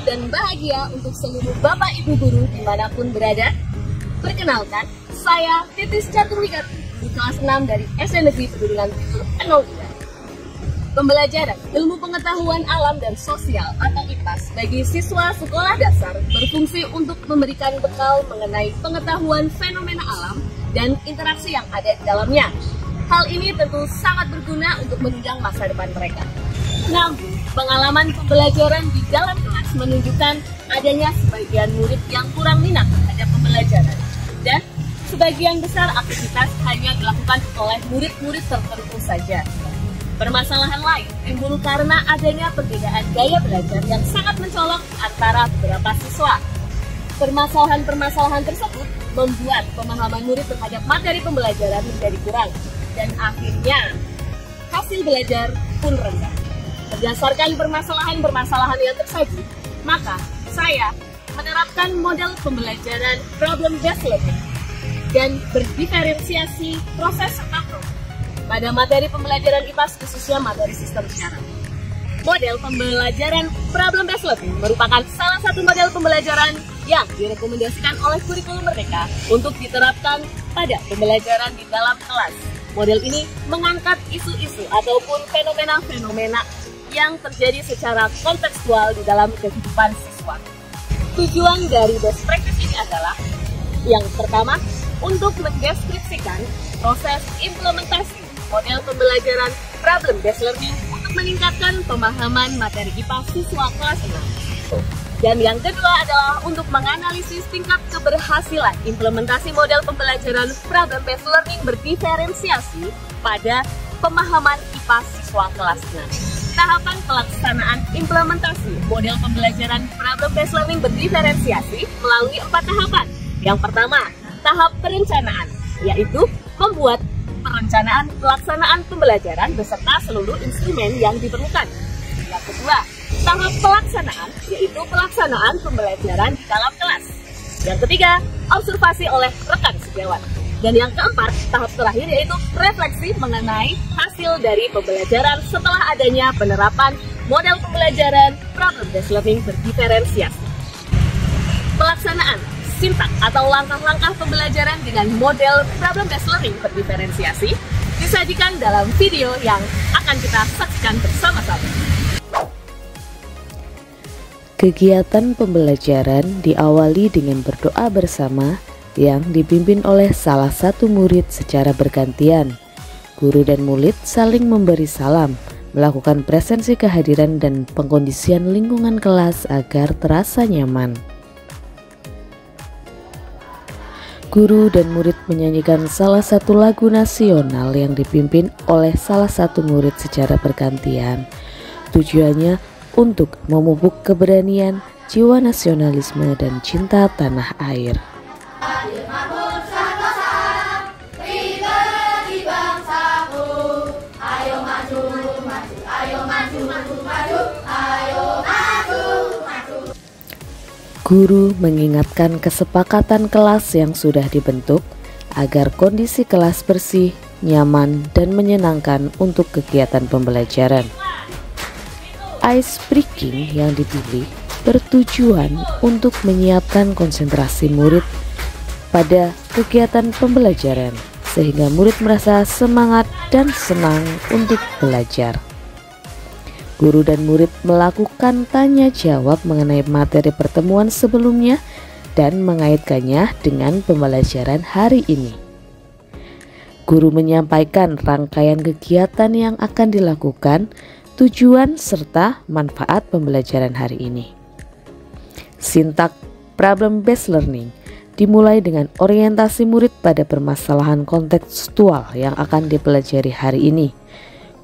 sehat dan bahagia untuk seluruh Bapak Ibu guru dimanapun berada. Perkenalkan, saya Titis Caturwikati di kelas 6 dari SD Negeri Pedulian 03. Pembelajaran ilmu pengetahuan alam dan sosial atau IPAS bagi siswa sekolah dasar berfungsi untuk memberikan bekal mengenai pengetahuan fenomena alam dan interaksi yang ada di dalamnya. Hal ini tentu sangat berguna untuk menunjang masa depan mereka. Namun, pengalaman pembelajaran di dalam kelas menunjukkan adanya sebagian murid yang kurang minat terhadap pembelajaran dan sebagian besar aktivitas hanya dilakukan oleh murid-murid tertentu saja. Permasalahan lain timbul karena adanya perbedaan gaya belajar yang sangat mencolok antara beberapa siswa. Permasalahan-permasalahan tersebut membuat pemahaman murid terhadap materi pembelajaran menjadi kurang dan akhirnya hasil belajar pun rendah. Berdasarkan permasalahan-permasalahan yang tersaji, maka saya menerapkan model pembelajaran problem-based learning dan berdiferensiasi proses serta program pada materi pembelajaran IPAS khususnya materi sistem syarat. Model pembelajaran problem-based learning merupakan salah satu model pembelajaran yang direkomendasikan oleh kurikulum Merdeka untuk diterapkan pada pembelajaran di dalam kelas. Model ini mengangkat isu-isu ataupun fenomena-fenomena yang terjadi secara kontekstual di dalam kehidupan siswa. Tujuan dari best practice ini adalah yang pertama, untuk mendeskripsikan proses implementasi model pembelajaran problem-based learning untuk meningkatkan pemahaman materi IPA siswa kelas 6. Dan yang kedua adalah untuk menganalisis tingkat keberhasilan implementasi model pembelajaran problem-based learning berdiferensiasi pada pemahaman IPA siswa kelas 6. Tahapan pelaksanaan implementasi model pembelajaran problem-based learning berdiferensiasi melalui 4 tahapan. Yang pertama, tahap perencanaan, yaitu membuat perencanaan pelaksanaan pembelajaran beserta seluruh instrumen yang diperlukan. Yang kedua, tahap pelaksanaan, yaitu pelaksanaan pembelajaran di dalam kelas. Yang ketiga, observasi oleh rekan sejawat. Dan yang keempat, tahap terakhir yaitu refleksi mengenai hasil dari pembelajaran setelah adanya penerapan model pembelajaran problem-based learning berdiferensiasi. Pelaksanaan sintak atau langkah-langkah pembelajaran dengan model problem-based learning berdiferensiasi disajikan dalam video yang akan kita saksikan bersama-sama. Kegiatan pembelajaran diawali dengan berdoa bersama yang dipimpin oleh salah satu murid secara bergantian. Guru dan murid saling memberi salam, melakukan presensi kehadiran dan pengkondisian lingkungan kelas agar terasa nyaman. Guru dan murid menyanyikan salah satu lagu nasional yang dipimpin oleh salah satu murid secara bergantian. Tujuannya untuk memupuk keberanian, jiwa nasionalisme, dan cinta tanah air. Guru mengingatkan kesepakatan kelas yang sudah dibentuk agar kondisi kelas bersih, nyaman, dan menyenangkan untuk kegiatan pembelajaran. Ice breaking yang dipilih bertujuan untuk menyiapkan konsentrasi murid pada kegiatan pembelajaran sehingga murid merasa semangat dan senang untuk belajar. Guru dan murid melakukan tanya jawab mengenai materi pertemuan sebelumnya dan mengaitkannya dengan pembelajaran hari ini. Guru menyampaikan rangkaian kegiatan yang akan dilakukan, tujuan serta manfaat pembelajaran hari ini. Sintak problem-based learning dimulai dengan orientasi murid pada permasalahan kontekstual yang akan dipelajari hari ini.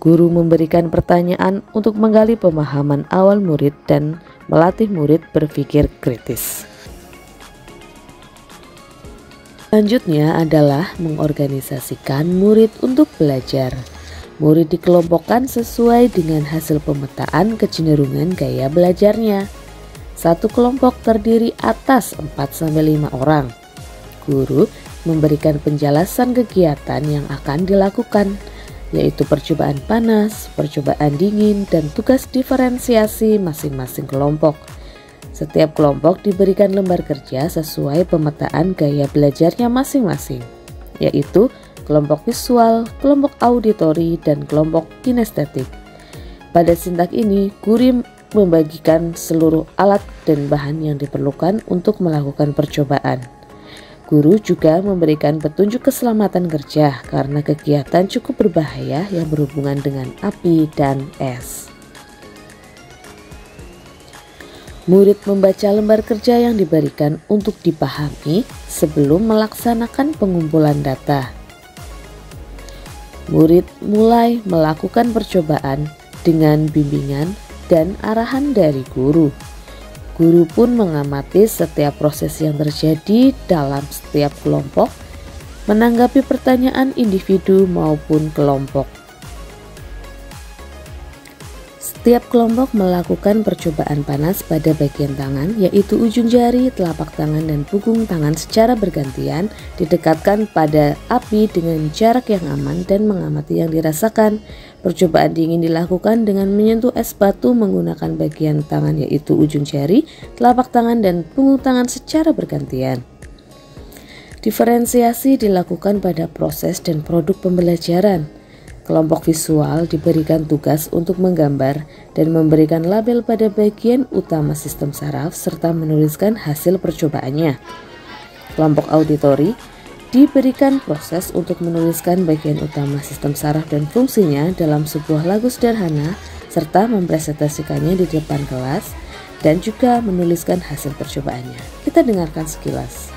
Guru memberikan pertanyaan untuk menggali pemahaman awal murid dan melatih murid berpikir kritis. Selanjutnya adalah mengorganisasikan murid untuk belajar. Murid dikelompokkan sesuai dengan hasil pemetaan kecenderungan gaya belajarnya. Satu kelompok terdiri atas 4-5 orang. Guru memberikan penjelasan kegiatan yang akan dilakukan, yaitu percobaan panas, percobaan dingin, dan tugas diferensiasi masing-masing kelompok. Setiap kelompok diberikan lembar kerja sesuai pemetaan gaya belajarnya masing-masing, yaitu kelompok visual, kelompok auditori, dan kelompok kinestetik. Pada sintak ini, guru membagikan seluruh alat dan bahan yang diperlukan untuk melakukan percobaan. Guru juga memberikan petunjuk keselamatan kerja karena kegiatan cukup berbahaya yang berhubungan dengan api dan es. Murid membaca lembar kerja yang diberikan untuk dipahami sebelum melaksanakan pengumpulan data. Murid mulai melakukan percobaan dengan bimbingan dan arahan dari guru. Guru pun mengamati setiap proses yang terjadi dalam setiap kelompok, menanggapi pertanyaan individu maupun kelompok. Setiap kelompok melakukan percobaan panas pada bagian tangan, yaitu ujung jari, telapak tangan, dan punggung tangan secara bergantian didekatkan pada api dengan jarak yang aman dan mengamati yang dirasakan. Percobaan dingin dilakukan dengan menyentuh es batu menggunakan bagian tangan, yaitu ujung jari, telapak tangan, dan punggung tangan secara bergantian. Diferensiasi dilakukan pada proses dan produk pembelajaran. Kelompok visual diberikan tugas untuk menggambar dan memberikan label pada bagian utama sistem saraf serta menuliskan hasil percobaannya. Kelompok auditori diberikan proses untuk menuliskan bagian utama sistem saraf dan fungsinya dalam sebuah lagu sederhana serta mempresentasikannya di depan kelas dan juga menuliskan hasil percobaannya. Kita dengarkan sekilas.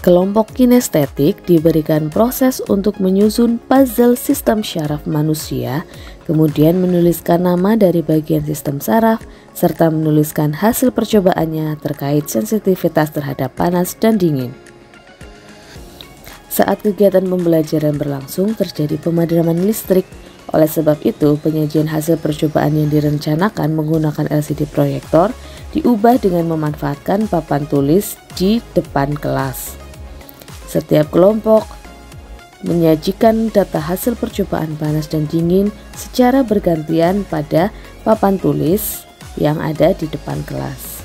Kelompok kinestetik diberikan proses untuk menyusun puzzle sistem syaraf manusia, kemudian menuliskan nama dari bagian sistem saraf, serta menuliskan hasil percobaannya terkait sensitivitas terhadap panas dan dingin. Saat kegiatan pembelajaran berlangsung, terjadi pemadaman listrik. Oleh sebab itu, penyajian hasil percobaan yang direncanakan menggunakan LCD proyektor diubah dengan memanfaatkan papan tulis di depan kelas. Setiap kelompok menyajikan data hasil percobaan panas dan dingin secara bergantian pada papan tulis yang ada di depan kelas.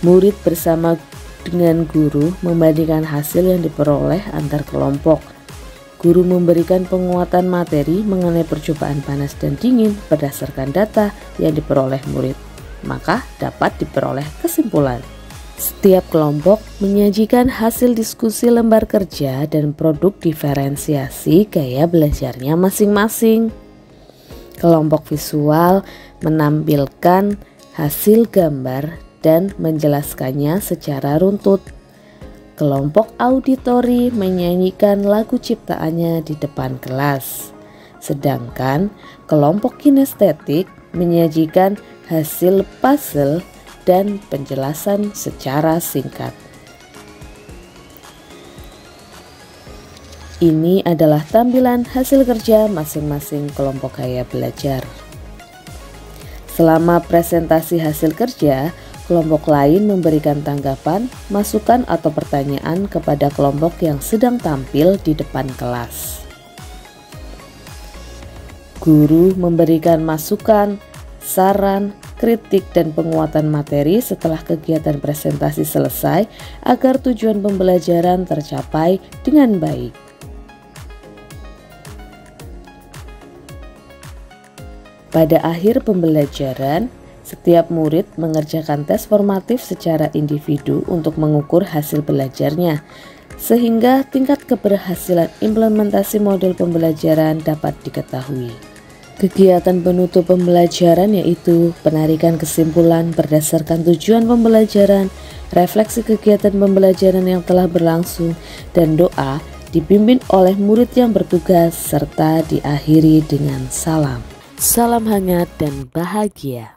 Murid bersama dengan guru membandingkan hasil yang diperoleh antar kelompok. Guru memberikan penguatan materi mengenai percobaan panas dan dingin berdasarkan data yang diperoleh murid, maka dapat diperoleh kesimpulan. Setiap kelompok menyajikan hasil diskusi lembar kerja dan produk diferensiasi gaya belajarnya masing-masing. Kelompok visual menampilkan hasil gambar dan menjelaskannya secara runtut. Kelompok auditori menyanyikan lagu ciptaannya di depan kelas. Sedangkan kelompok kinestetik menyajikan hasil puzzle dan penjelasan secara singkat. Ini adalah tampilan hasil kerja masing-masing kelompok gaya belajar. Selama presentasi hasil kerja, kelompok lain memberikan tanggapan, masukan atau pertanyaan kepada kelompok yang sedang tampil di depan kelas. Guru memberikan masukan, saran, kritik, dan penguatan materi setelah kegiatan presentasi selesai agar tujuan pembelajaran tercapai dengan baik. Pada akhir pembelajaran, setiap murid mengerjakan tes formatif secara individu untuk mengukur hasil belajarnya, sehingga tingkat keberhasilan implementasi model pembelajaran dapat diketahui. Kegiatan penutup pembelajaran yaitu penarikan kesimpulan berdasarkan tujuan pembelajaran, refleksi kegiatan pembelajaran yang telah berlangsung, dan doa dipimpin oleh murid yang bertugas serta diakhiri dengan salam. Salam hangat dan bahagia.